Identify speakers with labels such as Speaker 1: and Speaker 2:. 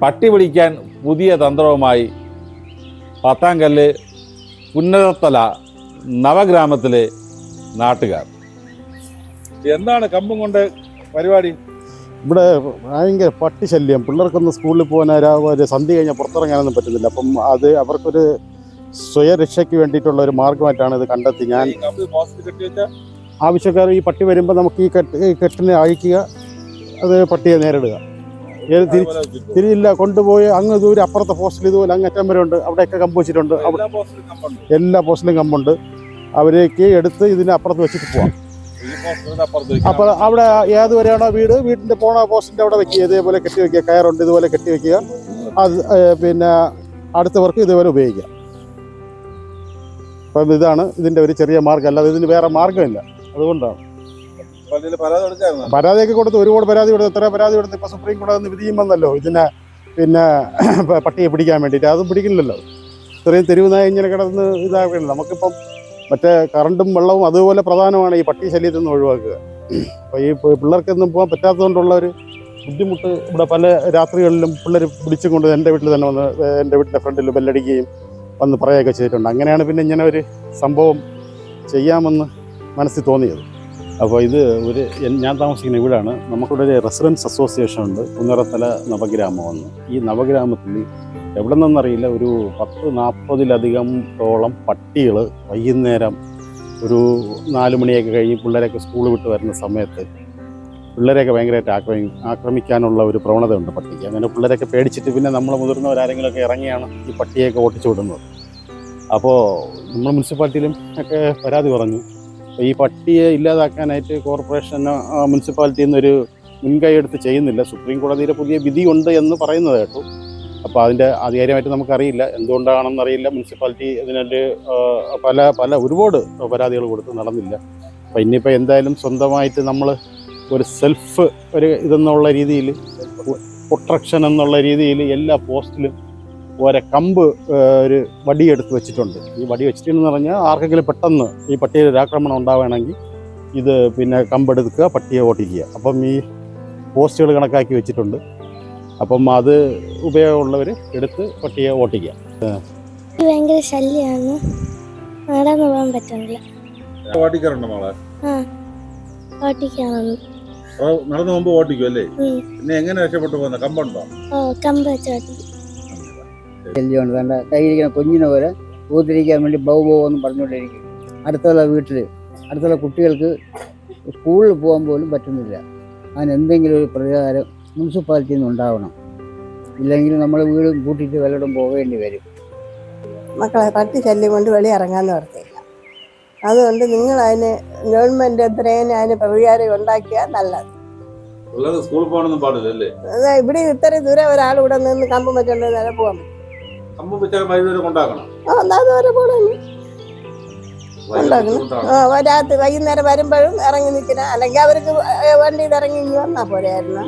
Speaker 1: പട്ടി പിടിക്കാൻ പുതിയ തന്ത്രവുമായി പത്താംകല്ല് പുന്നതത്തല നവഗ്രാമത്തിലെ നാട്ടുകാർ. എന്താണ് കമ്പും കൊണ്ട് പരിപാടി?
Speaker 2: ഇവിടെ ഭയങ്കര പട്ടി ശല്യം. പിള്ളേർക്കൊന്നും സ്കൂളിൽ പോകാൻ ഒരു സന്ധ്യ കഴിഞ്ഞാൽ പുറത്തിറങ്ങാനൊന്നും പറ്റുന്നില്ല. അപ്പം അത് അവർക്കൊരു സ്വയരക്ഷയ്ക്ക് വേണ്ടിയിട്ടുള്ള ഒരു മാർഗമായിട്ടാണ് ഇത് കണ്ടെത്തി. ഞാൻ ആവശ്യക്കാർ ഈ പട്ടി വരുമ്പോൾ നമുക്ക് ഈ കെട്ടിനെ അഴിക്കുക, അത് പട്ടിയെ നേരിടുക. തിരിയില്ല കൊണ്ടുപോയി അങ്ങ് ദൂരെ അപ്പുറത്തെ പോസ്റ്റിൽ ഇതുപോലെ അങ്ങറ്റം വരെ ഉണ്ട്, അവിടെയൊക്കെ കമ്പ് വെച്ചിട്ടുണ്ട്. എല്ലാ പോസ്റ്റിലും കമ്പുണ്ട്. അവരേക്ക് എടുത്ത് ഇതിന് അപ്പുറത്ത് വെച്ചിട്ട് പോവാം. അപ്പോൾ അവിടെ ഏതുവരെയാണോ വീടിൻ്റെ പോണ പോസ്റ്റിൻ്റെ അവിടെ വെക്കുക, ഇതേപോലെ കെട്ടി വെക്കുക. കയറുണ്ട്, ഇതുപോലെ കെട്ടി വെക്കുക. അത് പിന്നെ അടുത്തവർക്ക് ഇതുപോലെ ഉപയോഗിക്കാം. അപ്പം ഇതാണ് ഇതിൻ്റെ ഒരു ചെറിയ മാർഗ്ഗം. അല്ലാതെ ഇതിന് വേറെ മാർഗ്ഗമില്ല. അതുകൊണ്ടാണ് പരാതിയൊക്കെ കൊടുത്ത്, ഒരുപാട് പരാതി കൊടുത്ത്, എത്ര പരാതി കൊടുത്ത്. ഇപ്പോൾ സുപ്രീം കോടതി വിധിയും വന്നല്ലോ ഇതിനെ പിന്നെ പട്ടിയെ പിടിക്കാൻ വേണ്ടിയിട്ട്. അതും പിടിക്കില്ലല്ലോ. ഇത്രയും തെരുവ് നായ ഇങ്ങനെ കിടന്ന് ഇതാക്കില്ല. നമുക്കിപ്പം മറ്റേ കറണ്ടും വെള്ളവും അതുപോലെ പ്രധാനമാണ് ഈ പട്ടി ശല്യത്തിൽ നിന്ന് ഒഴിവാക്കുക. അപ്പോൾ ഈ പിള്ളേർക്കൊന്നും പോകാൻ പറ്റാത്തതുകൊണ്ടുള്ള ഒരു ബുദ്ധിമുട്ട് ഇവിടെ പല രാത്രികളിലും പിള്ളേർ പിടിച്ചും കൊണ്ട് എൻ്റെ വീട്ടിൽ തന്നെ വന്ന് എൻ്റെ വീട്ടിൻ്റെ ഫ്രണ്ടിൽ ബെല്ലടിക്കുകയും വന്ന് പറയുകയൊക്കെ ചെയ്തിട്ടുണ്ട്. അങ്ങനെയാണ് പിന്നെ ഇങ്ങനെ ഒരു സംഭവം ചെയ്യാമെന്ന് മനസ്സിൽ തോന്നിയത്. അപ്പോൾ ഇത് ഞാൻ താമസിക്കുന്ന വീടാണ്. നമുക്കിവിടെ ഒരു റെസിഡൻസ് അസോസിയേഷൻ ഉണ്ട്, പുന്നതത്തല നവഗ്രാമമെന്ന്. ഈ നവഗ്രാമത്തിൽ എവിടെ നിന്നറിയില്ല ഒരു 40-40 പട്ടികൾ വൈകുന്നേരം ഒരു 4 മണിയൊക്കെ കഴിഞ്ഞ് പിള്ളേരൊക്കെ സ്കൂൾ വിട്ട് വരുന്ന സമയത്ത് പിള്ളേരെയൊക്കെ ഭയങ്കരമായിട്ട് ആക്രമിക്കാനുള്ള ഒരു പ്രവണതയുണ്ട് പട്ടിക്ക്. അങ്ങനെ പിള്ളേരൊക്കെ പേടിച്ചിട്ട് പിന്നെ നമ്മൾ മുതിർന്നവരാരെങ്കിലുമൊക്കെ ഇറങ്ങിയാണ് ഈ പട്ടിയൊക്കെ ഓടിച്ചു വിടുന്നത്. അപ്പോൾ നമ്മൾ മുനിസിപ്പാലിറ്റിയിലും ഒക്കെ പരാതി പറഞ്ഞു. ഈ പട്ടിയെ ഇല്ലാതാക്കാനായിട്ട് കോർപ്പറേഷൻ മുനിസിപ്പാലിറ്റിയിൽ നിന്നൊരു മുൻകൈ എടുത്ത് ചെയ്യുന്നില്ല. സുപ്രീം കോടതിയുടെ പുതിയ വിധിയുണ്ട് എന്ന് പറയുന്നത് കേട്ടു. അപ്പോൾ അതിൻ്റെ ആധികാരികമായിട്ട് നമുക്കറിയില്ല, എന്തുകൊണ്ടാണെന്നറിയില്ല. മുനിസിപ്പാലിറ്റി ഇതിനൊരു ഒരുപാട് പരാതികൾ കൊടുത്ത് നടന്നില്ല. അപ്പോൾ ഇനിയിപ്പോൾ എന്തായാലും സ്വന്തമായിട്ട് നമ്മൾ ഒരു സെൽഫ് ഇതെന്നുള്ള രീതിയിൽ, പ്രൊട്ടക്ഷൻ എന്നുള്ള രീതിയിൽ എല്ലാ പോസ്റ്റിലും ഓരോ കമ്പ് ഒരു വടിയെടുത്ത് വെച്ചിട്ടുണ്ട്. ഈ വടി വെച്ചിട്ടുണ്ടെന്ന് പറഞ്ഞാൽ ആർക്കെങ്കിലും പെട്ടെന്ന് ഈ പട്ടിയുടെ ഒരു ആക്രമണം ഉണ്ടാവുകയാണെങ്കിൽ ഇത് പിന്നെ കമ്പെടുക്കുക, പട്ടിയെ ഓട്ടിക്കുക. അപ്പം ഈ പോസ്റ്റുകൾ കണക്കാക്കി വെച്ചിട്ടുണ്ട്. അപ്പം അത് ഉപയോഗമുള്ളവർ എടുത്ത് പട്ടിയെ ഓട്ടിക്കുക.
Speaker 3: ഭയങ്കര ശല്യമാണ്, നടന്നു പോകാൻ പറ്റുന്നില്ല.
Speaker 1: ഓട്ടിക്കാറുണ്ടോ മോളെ? നടന്നു പോകുമ്പോ ഓട്ടിക്കും അല്ലേ? പിന്നെ എങ്ങനെ രക്ഷപ്പെട്ടു പോകുന്ന? കമ്പുണ്ടോ?
Speaker 3: കമ്പ് വെച്ച് ഓട്ടിക്കും.
Speaker 4: ശല്യമുണ്ട്. വേണ്ട കയ്യിരിക്കുന്ന കുഞ്ഞിനെ പോലെ ഊത്തിരിക്കാൻ വേണ്ടി ബൗ എന്ന് പറഞ്ഞുകൊണ്ടിരിക്കും. അടുത്തുള്ള വീട്ടിൽ അടുത്തുള്ള കുട്ടികൾക്ക് സ്കൂളിൽ പോകാൻ പോലും പറ്റുന്നില്ല. അതിനെന്തെങ്കിലും ഒരു പരിഹാരം മുനിസിപ്പാലിറ്റിയിൽ നിന്ന് ഉണ്ടാവണം. ഇല്ലെങ്കിൽ നമ്മൾ വീടും കൂട്ടിയിട്ട് വല്ലതും പോകേണ്ടി വരും.
Speaker 5: മക്കളെ പട്ടി ശല്യം കൊണ്ട് വെളിയിറങ്ങാൻ നിർത്തിയില്ല. അതുകൊണ്ട് നിങ്ങൾ അതിന് ഗവൺമെൻറ് എത്രയും അതിന് പരിഹാരം ഉണ്ടാക്കിയാൽ നല്ലത്.
Speaker 1: സ്കൂളിൽ പോകാനൊന്നും പാടില്ലല്ലേ?
Speaker 5: ഇവിടെ ഇത്രയും ദൂരം ഒരാൾ ഇവിടെ നിന്ന് കമ്പ് വെച്ചോണ്ട് നേരെ പോകാൻ പറ്റും. രാത്രി വൈകുന്നേരം വരുമ്പോഴും ഇറങ്ങി നിൽക്കണം. അല്ലെങ്കിൽ അവർക്ക് വണ്ടിയിൽ ഇറങ്ങി വന്നാൽ പോരായിരുന്നു.